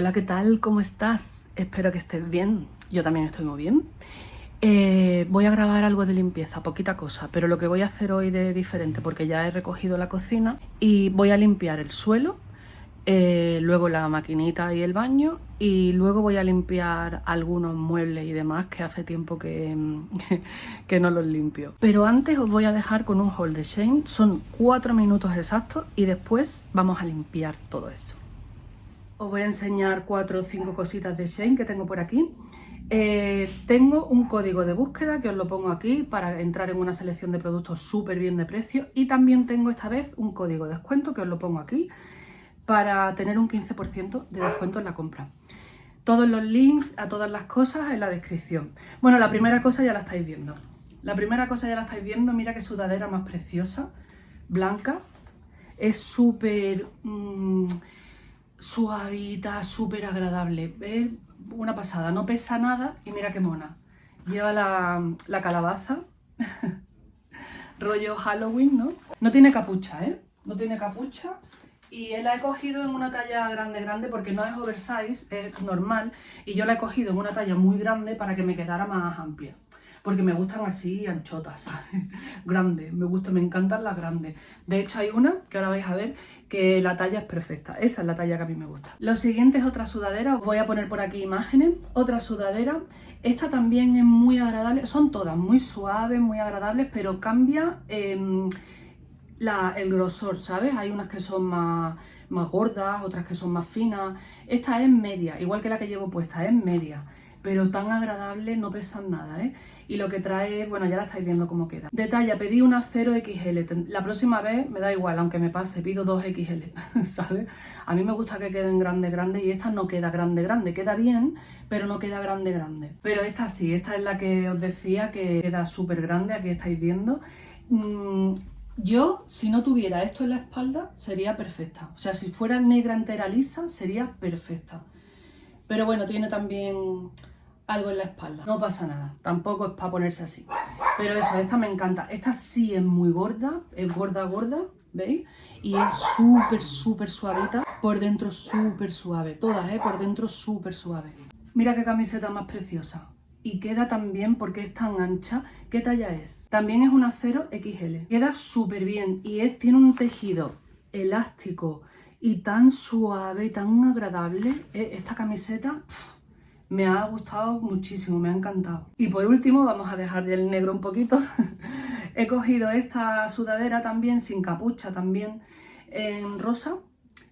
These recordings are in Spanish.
Hola, ¿qué tal? ¿Cómo estás? Espero que estés bien. Yo también estoy muy bien. Voy a grabar algo de limpieza, poquita cosa, pero lo que voy a hacer hoy de diferente, porque ya he recogido la cocina y voy a limpiar el suelo, luego la maquinita y el baño, y luego voy a limpiar algunos muebles y demás que hace tiempo que no los limpio. Pero antes os voy a dejar con un haul de Shein, son 4 minutos exactos y después vamos a limpiar todo eso. Os voy a enseñar 4 o 5 cositas de Shein que tengo por aquí. Tengo un código de búsqueda que os lo pongo aquí para entrar en una selección de productos súper bien de precio, y también tengo esta vez un código de descuento que os lo pongo aquí para tener un 15% de descuento en la compra. Todos los links a todas las cosas en la descripción. Bueno, la primera cosa ya la estáis viendo. Mira qué sudadera más preciosa, blanca. Es súper suavita, súper agradable. ¿Ves? Una pasada, no pesa nada y mira qué mona. Lleva la calabaza, rollo Halloween, ¿no? No tiene capucha, ¿eh? No tiene capucha. Y la he cogido en una talla grande porque no es oversize, es normal. Y yo la he cogido en una talla muy grande para que me quedara más amplia. Porque me gustan así anchotas, ¿sabes? Grandes, me encantan las grandes. De hecho hay una, que ahora vais a ver, que la talla es perfecta. Esa es la talla que a mí me gusta. Lo siguiente es otra sudadera, os voy a poner por aquí imágenes. Otra sudadera, esta también es muy agradable. Son todas muy suaves, muy agradables, pero cambia el grosor, ¿sabes? Hay unas que son más gordas, otras que son más finas. Esta es media, igual que la que llevo puesta, es media, pero tan agradable, no pesan nada, ¿eh? Y lo que trae, bueno, ya la estáis viendo cómo queda. De talla, pedí una 0XL. La próxima vez me da igual, aunque me pase, pido 2XL, ¿sabes? A mí me gusta que queden grande, y esta no queda grande. Queda bien, pero no queda grande. Pero esta sí, esta es la que os decía que queda súper grande, aquí estáis viendo. Yo, si no tuviera esto en la espalda, sería perfecta. O sea, si fuera negra entera lisa, sería perfecta. Pero bueno, tiene también algo en la espalda. No pasa nada, tampoco es para ponerse así. Pero eso, esta me encanta. Esta sí es muy gorda, es gorda, ¿veis? Y es súper suavita. Por dentro súper suave. Todas, por dentro súper suave. Mira qué camiseta más preciosa. Y queda tan bien porque es tan ancha. ¿Qué talla es? También es una 0XL. Queda súper bien y tiene un tejido elástico y tan suave y tan agradable. Esta camiseta me ha gustado muchísimo, me ha encantado. Y por último, vamos a dejar el negro un poquito. He cogido esta sudadera también, sin capucha, también en rosa.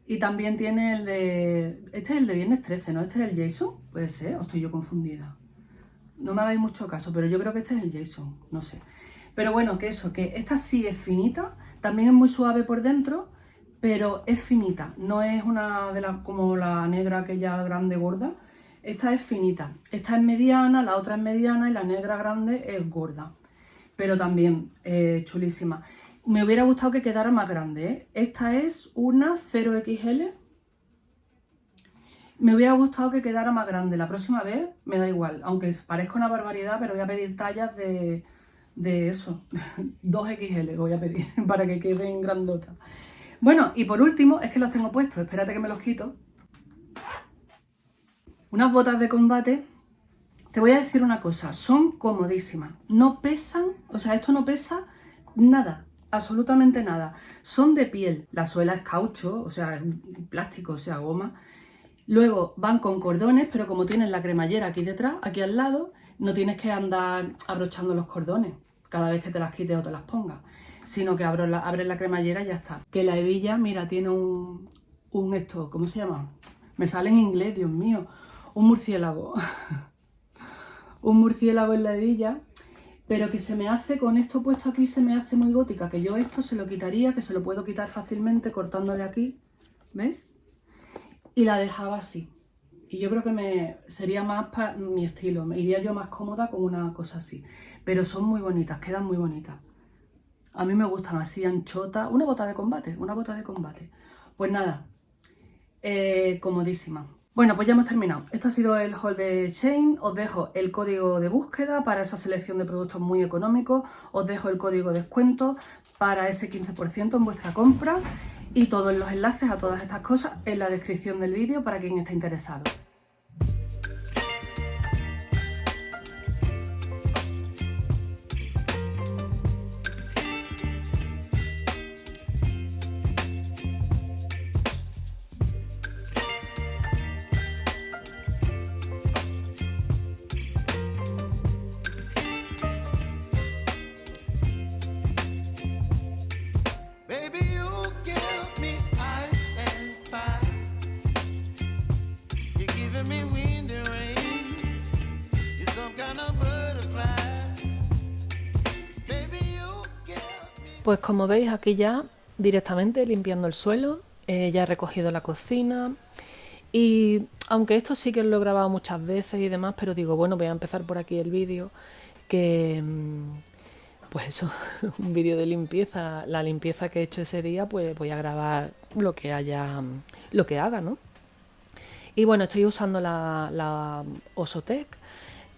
Y también tiene el de... Este es el de Viernes 13, ¿no? Este es el Jason, puede ser, o estoy yo confundida. No me hagáis mucho caso, pero yo creo que este es el Jason, no sé. Pero bueno, que esta sí es finita, también es muy suave por dentro, pero es finita, no es una de las como la negra aquella grande gorda. Esta es finita, esta es mediana, la otra es mediana y la negra grande es gorda. Pero también chulísima. Me hubiera gustado que quedara más grande, ¿eh? Esta es una 0XL. Me hubiera gustado que quedara más grande. La próxima vez me da igual, aunque parezca una barbaridad, pero voy a pedir tallas de eso, 2XL voy a pedir para que queden grandotas. Bueno, y por último, es que los tengo puestos, espérate que me los quito. Unas botas de combate. Te voy a decir una cosa, son comodísimas, no pesan, o sea, esto no pesa nada, absolutamente nada. Son de piel, la suela es caucho, o sea, plástico, o sea, goma. Luego van con cordones, pero como tienen la cremallera aquí detrás, aquí al lado, no tienes que andar abrochando los cordones cada vez que te las quites o te las pongas, sino que abres la cremallera y ya está. Que la hebilla, mira, tiene un esto, ¿cómo se llama? Me sale en inglés, Dios mío, un murciélago. Un murciélago en la hebilla, pero que se me hace, con esto puesto aquí, se me hace muy gótica, que yo esto se lo quitaría, que se lo puedo quitar fácilmente cortándole aquí, ¿ves? Y la dejaba así. Y yo creo que sería más para mi estilo, me iría yo más cómoda con una cosa así. Pero son muy bonitas, quedan muy bonitas. A mí me gustan así, anchotas. Una bota de combate. Pues nada, comodísima. Bueno, pues ya hemos terminado. Esto ha sido el haul de Shein. Os dejo el código de búsqueda para esa selección de productos muy económicos. Os dejo el código de descuento para ese 15% en vuestra compra. Y todos los enlaces a todas estas cosas en la descripción del vídeo para quien esté interesado. Pues como veis aquí ya directamente limpiando el suelo, ya he recogido la cocina y aunque esto sí que lo he grabado muchas veces y demás, pero digo, bueno, voy a empezar por aquí el vídeo, que pues eso, un vídeo de limpieza, la limpieza que he hecho ese día, pues voy a grabar lo que haga, ¿no? Y bueno, estoy usando la Osotec,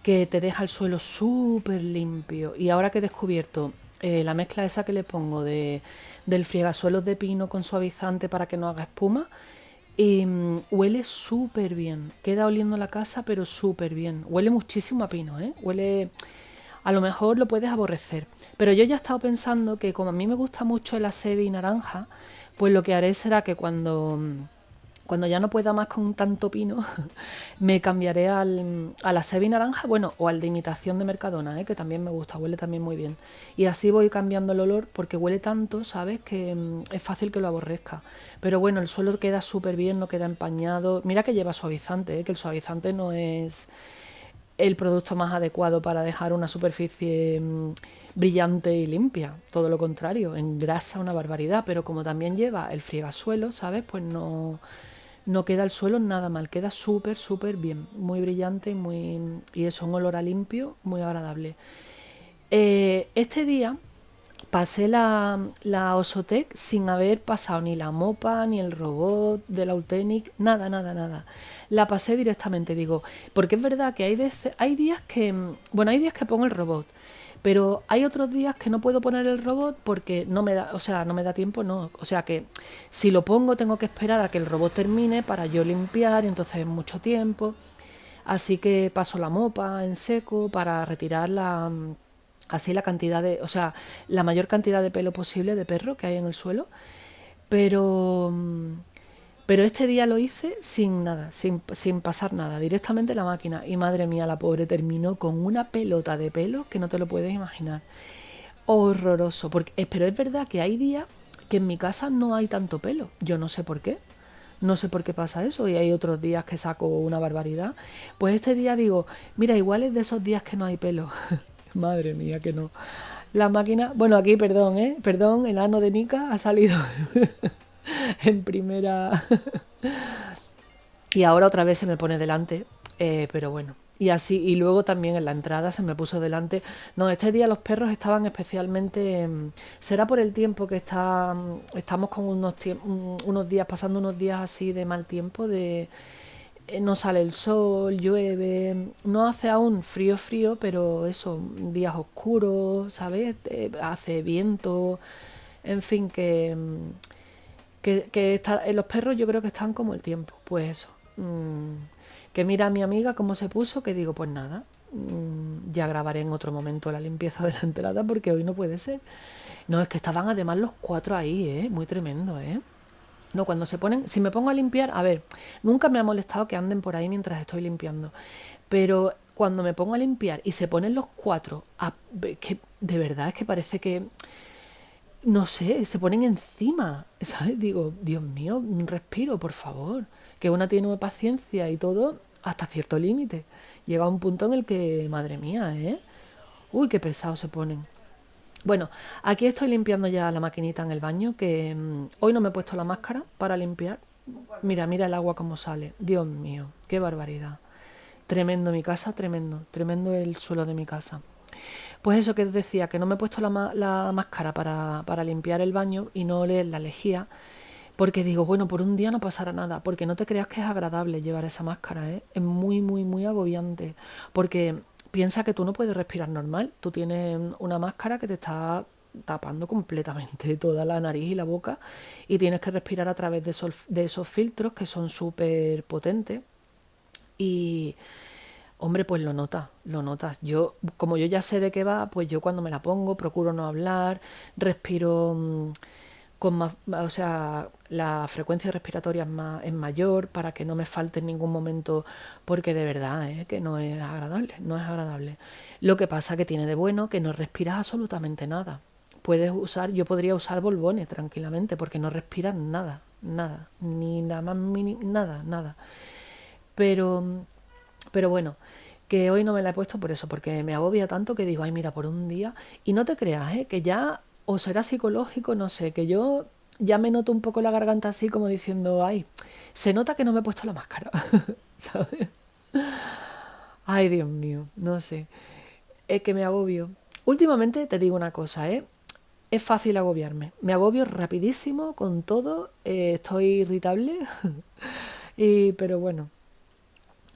que te deja el suelo súper limpio. Y ahora que he descubierto la mezcla esa que le pongo del friegasuelos de pino con suavizante para que no haga espuma, huele súper bien. Queda oliendo la casa, pero súper bien. Huele muchísimo a pino, ¿eh? Huele... A lo mejor lo puedes aborrecer. Pero yo ya he estado pensando que como a mí me gusta mucho el asevi naranja, pues lo que haré será que cuando ya no pueda más con tanto pino, me cambiaré al asevi naranja, bueno, o al de imitación de Mercadona, que también me gusta, huele también muy bien. Y así voy cambiando el olor porque huele tanto, ¿sabes? Que es fácil que lo aborrezca. Pero bueno, el suelo queda súper bien, no queda empañado. Mira que lleva suavizante, que el suavizante no es el producto más adecuado para dejar una superficie brillante y limpia. Todo lo contrario, engrasa una barbaridad, pero como también lleva el friegasuelo, ¿sabes? Pues no queda el suelo nada mal, queda súper, súper bien, muy brillante y eso, un olor a limpio muy agradable. Este día pasé la Osotec sin haber pasado ni la mopa, ni el robot de la Ultenic, nada, nada, nada. La pasé directamente, digo, porque es verdad que hay días que, bueno, hay días que pongo el robot, pero hay otros días que no puedo poner el robot porque no me da, o sea, no me da tiempo, no. O sea que si lo pongo tengo que esperar a que el robot termine para yo limpiar y entonces es mucho tiempo. Así que paso la mopa en seco para retirar así la cantidad de, o sea, la mayor cantidad de pelo posible de perro que hay en el suelo. Pero este día lo hice sin nada, sin pasar nada, directamente la máquina. Y madre mía, la pobre terminó con una pelota de pelo que no te lo puedes imaginar. Horroroso. Pero es verdad que hay días que en mi casa no hay tanto pelo. Yo no sé por qué. No sé por qué pasa eso. Y hay otros días que saco una barbaridad. Pues este día digo, mira, igual es de esos días que no hay pelo. Madre mía, que no. La máquina, bueno, aquí, perdón, perdón, el ano de Nika ha salido en primera. Y ahora otra vez se me pone delante, pero bueno. Y así, y luego también en la entrada se me puso delante. No, este día los perros estaban especialmente. Será por el tiempo que estamos con unos días, pasando unos días así de mal tiempo, no sale el sol, llueve, no hace aún frío, frío, pero eso, días oscuros, ¿sabes? Hace viento, en fin, los perros yo creo que están como el tiempo, pues eso. Que mira a mi amiga cómo se puso, que digo, pues nada, ya grabaré en otro momento la limpieza de la entrada porque hoy no puede ser. No, es que estaban además los 4 ahí, muy tremendo, No, cuando se ponen, si me pongo a limpiar, a ver, nunca me ha molestado que anden por ahí mientras estoy limpiando, pero cuando me pongo a limpiar y se ponen los 4, que de verdad es que parece que, no sé, se ponen encima, ¿sabes? Digo, Dios mío, un respiro, por favor, que una tiene paciencia y todo hasta cierto límite. Llega a un punto en el que, madre mía, uy, qué pesados se ponen. Bueno, aquí estoy limpiando ya la maquinita en el baño, que hoy no me he puesto la máscara para limpiar. Mira, mira el agua como sale. Dios mío, qué barbaridad. Tremendo mi casa, tremendo, tremendo el suelo de mi casa. Pues eso que os decía, que no me he puesto la máscara para limpiar el baño y no leer la lejía, porque digo, bueno, por un día no pasará nada, porque no te creas que es agradable llevar esa máscara, es muy, muy, muy agobiante, porque piensa que tú no puedes respirar normal, tú tienes una máscara que te está tapando completamente toda la nariz y la boca y tienes que respirar a través de esos filtros que son súper potentes y, hombre, pues lo notas, lo notas. Yo, como yo ya sé de qué va, pues yo cuando me la pongo procuro no hablar, respiro con más, o sea, la frecuencia respiratoria es mayor para que no me falte en ningún momento, porque de verdad, que no es agradable, no es agradable. Lo que pasa que tiene de bueno que no respiras absolutamente nada. Puedes usar, yo podría usar bolbones tranquilamente, porque no respiras nada, nada, ni nada más mínimo, nada, nada. Pero pero bueno, que hoy no me la he puesto por eso, porque me agobia tanto que digo, ay, mira, por un día. Y no te creas, que ya, o será psicológico, no sé, que yo ya me noto un poco la garganta así como diciendo, ay, se nota que no me he puesto la máscara, ¿sabes? Ay, Dios mío, no sé. Es que me agobio. Últimamente te digo una cosa, ¿eh? Es fácil agobiarme. Me agobio rapidísimo con todo, estoy irritable, pero bueno,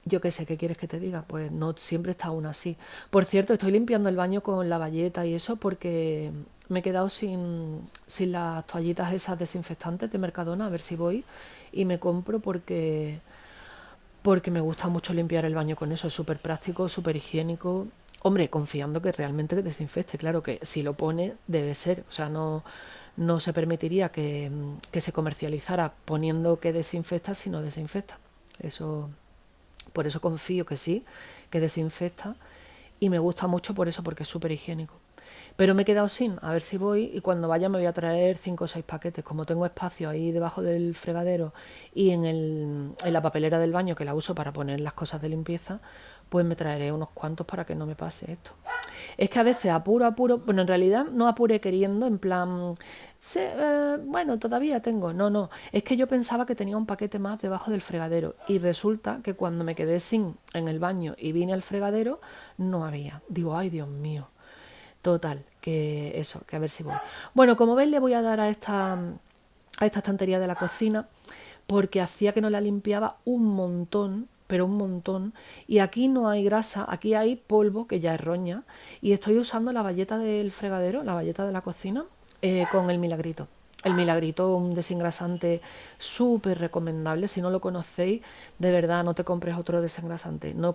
yo qué sé, ¿qué quieres que te diga? Pues no siempre está aún así. Por cierto, estoy limpiando el baño con la bayeta y eso porque me he quedado sin las toallitas esas desinfectantes de Mercadona, a ver si voy y me compro porque me gusta mucho limpiar el baño con eso. Es súper práctico, súper higiénico. Hombre, confiando que realmente desinfecte. Claro que si lo pone, debe ser. O sea, no se permitiría que se comercializara poniendo que desinfecta si no desinfecta. Eso, por eso confío que sí, que desinfecta. Y me gusta mucho por eso, porque es súper higiénico. Pero me he quedado sin, a ver si voy y cuando vaya me voy a traer 5 o 6 paquetes. Como tengo espacio ahí debajo del fregadero y en la papelera del baño que la uso para poner las cosas de limpieza, pues me traeré unos cuantos para que no me pase esto. Es que a veces apuro, bueno, en realidad no apure queriendo, en plan, bueno, todavía tengo. No, no, es que yo pensaba que tenía un paquete más debajo del fregadero y resulta que cuando me quedé sin en el baño y vine al fregadero, no había. Digo, ay, Dios mío. Total, que eso, que a ver si voy. Bueno, como veis, le voy a dar a esta estantería de la cocina porque hacía que no la limpiaba un montón, pero un montón. Y aquí no hay grasa, aquí hay polvo, que ya es roña. Y estoy usando la bayeta del fregadero, la bayeta de la cocina, con el Milagrito. El Milagrito, un desengrasante súper recomendable. Si no lo conocéis, de verdad, no te compres otro desengrasante. No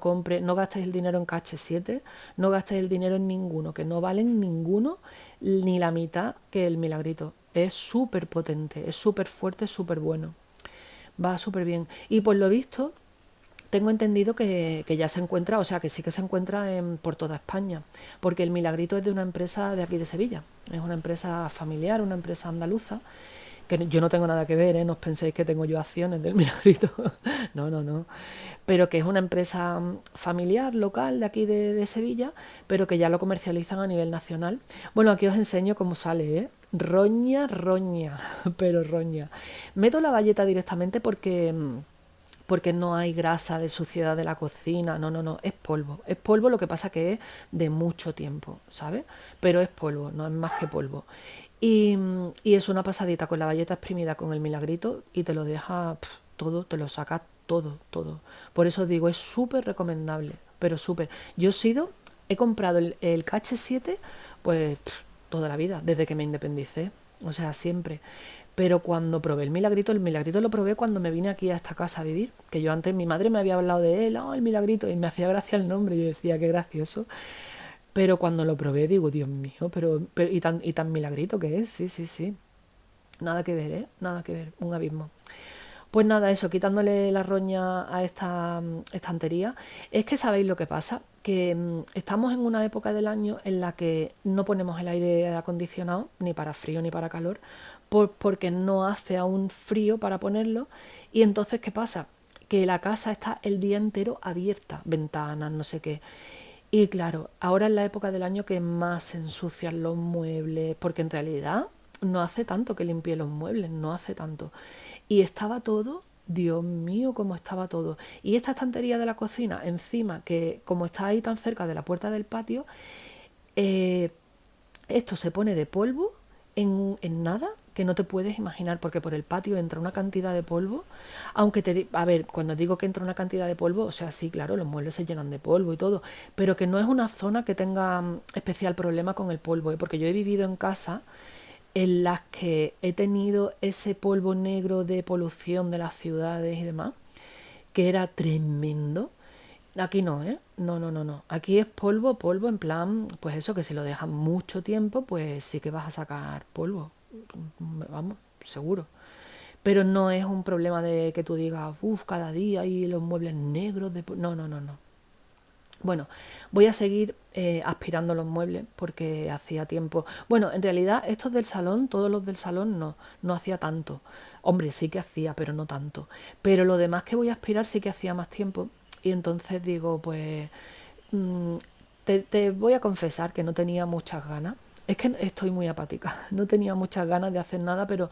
gastes el dinero en KH7, no gastes el dinero en ninguno, que no valen ninguno ni la mitad que el Milagrito. Es súper potente, es súper fuerte, súper bueno. Va súper bien. Y por lo visto, tengo entendido que ya se encuentra, o sea, que sí que se encuentra por toda España, porque el Milagrito es de una empresa de aquí de Sevilla. Es una empresa familiar, una empresa andaluza, que yo no tengo nada que ver, no os penséis que tengo yo acciones del Milagrito. No, no, no. Pero que es una empresa familiar, local, de aquí de Sevilla, pero que ya lo comercializan a nivel nacional. Bueno, aquí os enseño cómo sale, ¿eh? Roña, roña, pero roña. Meto la bayeta directamente porque no hay grasa de suciedad de la cocina, no, no, no, es polvo. Es polvo, lo que pasa que es de mucho tiempo, ¿sabes? Pero es polvo, no es más que polvo. Y es una pasadita con la bayeta exprimida con el Milagrito y te lo deja todo, te lo saca todo, todo. Por eso os digo, es súper recomendable, pero súper. Yo he comprado el KH7 pues toda la vida, desde que me independicé, o sea, siempre. Pero cuando probé el Milagrito lo probé cuando me vine aquí a esta casa a vivir, que yo antes mi madre me había hablado de él, oh, el Milagrito, y me hacía gracia el nombre, yo decía, qué gracioso. Pero cuando lo probé digo, Dios mío, pero y tan Milagrito que es, sí, sí, sí. Nada que ver, ¿eh? Nada que ver, un abismo. Pues nada, eso, quitándole la roña a esta estantería. Es que sabéis lo que pasa, que estamos en una época del año en la que no ponemos el aire acondicionado, ni para frío ni para calor, porque no hace aún frío para ponerlo. Y entonces, ¿qué pasa? Que la casa está el día entero abierta, ventanas, no sé qué. Y claro, ahora es la época del año que más se ensucian los muebles, porque en realidad no hace tanto que limpié los muebles, no hace tanto. Y estaba todo, Dios mío, cómo estaba todo. Y esta estantería de la cocina, encima, que como está ahí tan cerca de la puerta del patio, eh, esto se pone de polvo en nada, que no te puedes imaginar, porque por el patio entra una cantidad de polvo, a ver, cuando digo que entra una cantidad de polvo, o sea, sí, claro, los muebles se llenan de polvo y todo, pero que no es una zona que tenga especial problema con el polvo, ¿eh? Porque yo he vivido en casa en las que he tenido ese polvo negro de polución de las ciudades y demás, que era tremendo. Aquí no, ¿eh? No, no, no, no. Aquí es polvo, polvo, en plan, pues eso, que si lo dejas mucho tiempo, pues sí que vas a sacar polvo. Vamos, seguro. Pero no es un problema de que tú digas, uff, cada día y los muebles negros de no, no, no, no. Bueno, voy a seguir aspirando los muebles porque hacía tiempo. Bueno, en realidad estos del salón, todos los del salón no, no hacía tanto. Hombre, sí que hacía, pero no tanto. Pero lo demás que voy a aspirar sí que hacía más tiempo. Y entonces digo, pues mm, te voy a confesar que no tenía muchas ganas. Es que estoy muy apática. No tenía muchas ganas de hacer nada, pero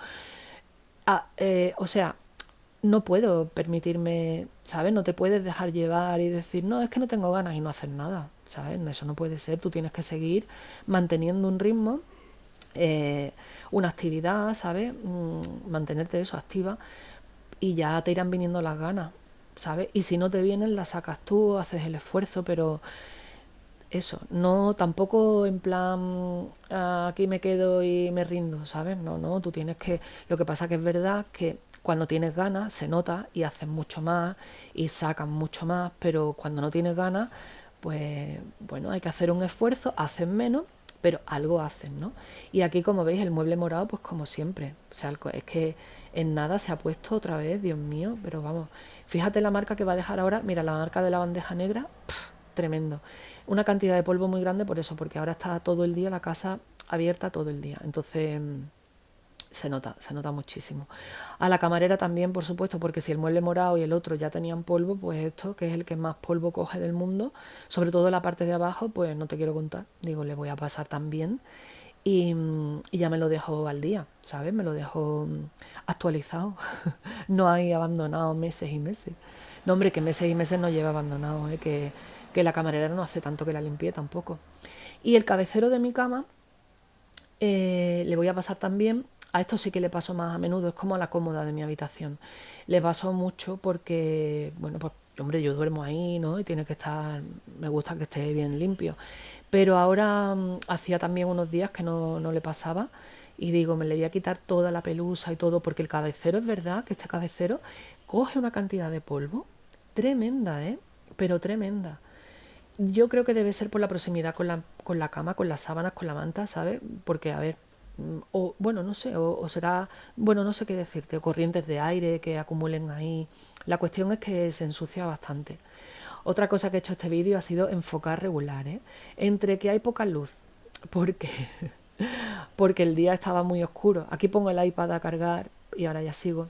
o sea, no puedo permitirme, ¿sabes? No te puedes dejar llevar y decir, no, es que no tengo ganas y no hacer nada, ¿sabes? Eso no puede ser. Tú tienes que seguir manteniendo un ritmo, eh, una actividad, ¿sabes? Mantenerte eso activa y ya te irán viniendo las ganas, ¿sabes? Y si no te vienen, las sacas tú, haces el esfuerzo, pero eso, no tampoco en plan aquí me quedo y me rindo, ¿sabes? No, no, tú tienes que, lo que pasa que es verdad que cuando tienes ganas se nota y haces mucho más y sacas mucho más, pero cuando no tienes ganas, pues bueno, hay que hacer un esfuerzo, haces menos, pero algo haces, ¿no? Y aquí como veis el mueble morado, pues como siempre, o sea, es que en nada se ha puesto otra vez, Dios mío, pero vamos, fíjate la marca que va a dejar ahora, mira la marca de la bandeja negra, tremendo. Una cantidad de polvo muy grande por eso, porque ahora está todo el día la casa abierta todo el día. Entonces se nota muchísimo. A la camarera también, por supuesto, porque si el mueble morado y el otro ya tenían polvo, pues esto, que es el que más polvo coge del mundo, sobre todo la parte de abajo, pues no te quiero contar. Digo, le voy a pasar también y ya me lo dejo al día, ¿sabes? Me lo dejo actualizado. No hay abandonado meses y meses. No, hombre, que meses y meses no lleva abandonado, ¿eh? Que la camarera no hace tanto que la limpié tampoco. Y el cabecero de mi cama le voy a pasar también, a esto sí que le paso más a menudo, es como a la cómoda de mi habitación. Le paso mucho porque, bueno, pues hombre, yo duermo ahí, ¿no? Y tiene que estar, me gusta que esté bien limpio. Pero ahora hacía también unos días que no le pasaba y digo, me le voy a quitar toda la pelusa y todo, porque el cabecero es verdad que este cabecero coge una cantidad de polvo tremenda, ¿eh? Pero tremenda. Yo creo que debe ser por la proximidad con la cama, con las sábanas, con la manta, ¿sabes? Porque, a ver, o bueno, no sé, o será, bueno, no sé qué decirte, o corrientes de aire que acumulen ahí. La cuestión es que se ensucia bastante. Otra cosa que he hecho este vídeo ha sido enfocar regular, ¿eh? Entre que hay poca luz, porque, porque el día estaba muy oscuro. Aquí pongo el iPad a cargar y ahora ya sigo.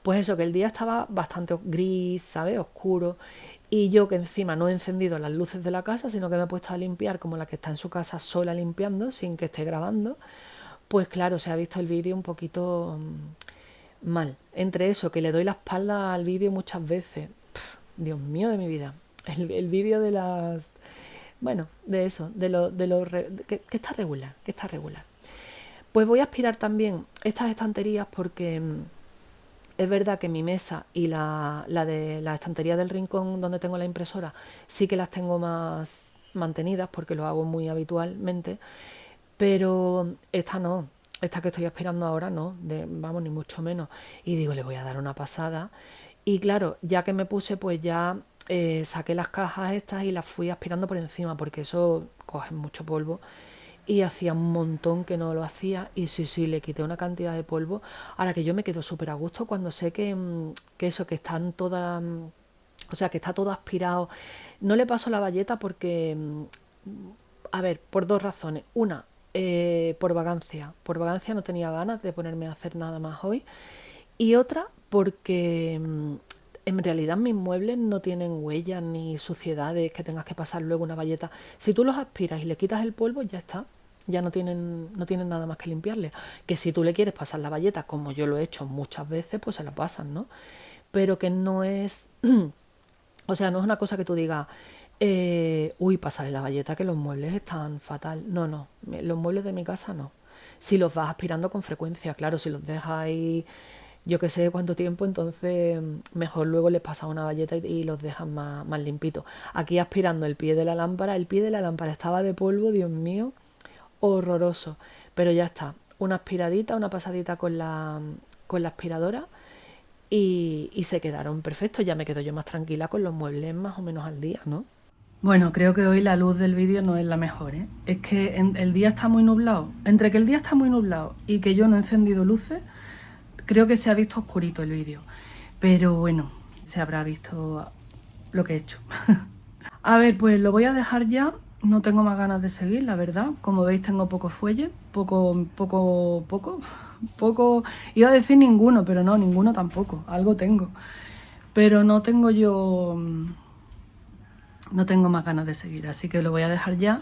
Pues eso, que el día estaba bastante gris, ¿sabes? Oscuro. Y yo que encima no he encendido las luces de la casa, sino que me he puesto a limpiar como la que está en su casa sola limpiando, sin que esté grabando. Pues claro, se ha visto el vídeo un poquito mal. Entre eso, que le doy la espalda al vídeo muchas veces. Dios mío de mi vida. El vídeo de las... Bueno, de eso, que está regular, que está regular. Pues voy a aspirar también estas estanterías porque es verdad que mi mesa y la de la estantería del rincón donde tengo la impresora sí que las tengo más mantenidas porque lo hago muy habitualmente, pero esta no, esta que estoy aspirando ahora no, vamos, ni mucho menos. Y digo, le voy a dar una pasada. Y claro, ya que me puse, pues ya saqué las cajas estas y las fui aspirando por encima porque eso coge mucho polvo y hacía un montón que no lo hacía y sí, sí, le quité una cantidad de polvo. Ahora que yo me quedo súper a gusto cuando sé que eso, que están todas, o sea, que está todo aspirado. No le paso la bayeta porque, a ver, por dos razones. Una, por vagancia. Por vagancia no tenía ganas de ponerme a hacer nada más hoy. Y otra, porque en realidad mis muebles no tienen huellas ni suciedades que tengas que pasar luego una bayeta. Si tú los aspiras y le quitas el polvo, ya está. Ya no tienen nada más que limpiarle. Que si tú le quieres pasar la bayeta, como yo lo he hecho muchas veces, pues se la pasan, ¿no? Pero que no es... O sea, no es una cosa que tú digas, uy, pasarle la bayeta que los muebles están fatal. No, no, los muebles de mi casa no. si los vas aspirando con frecuencia. Claro, si los dejas ahí yo que sé cuánto tiempo, entonces mejor luego les pasas una bayeta y los dejas más limpitos. Aquí aspirando el pie de la lámpara estaba de polvo, Dios mío, horroroso. Pero ya está, una aspiradita, una pasadita con la aspiradora y se quedaron perfectos. Ya me quedo yo más tranquila con los muebles más o menos al día, ¿no? Bueno, creo que hoy la luz del vídeo no es la mejor, ¿eh? Es que el día está muy nublado. Entre que el día está muy nublado y que yo no he encendido luces, creo que se ha visto oscurito el vídeo. Pero bueno, se habrá visto lo que he hecho. A ver, pues lo voy a dejar ya. No tengo más ganas de seguir, la verdad. Como veis, tengo poco fuelle. Poco. Iba a decir ninguno, pero no, ninguno tampoco. Algo tengo. Pero no tengo yo... No tengo más ganas de seguir, así que lo voy a dejar ya.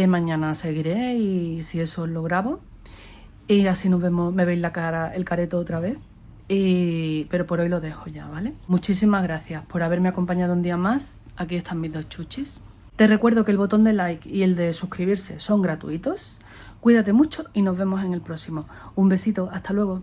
Mañana seguiré y si eso os lo grabo. Y así nos vemos, me veis la cara, el careto otra vez. Pero por hoy lo dejo ya, ¿vale? Muchísimas gracias por haberme acompañado un día más. Aquí están mis 2 chuchis. Te recuerdo que el botón de like y el de suscribirse son gratuitos. Cuídate mucho y nos vemos en el próximo. Un besito, hasta luego.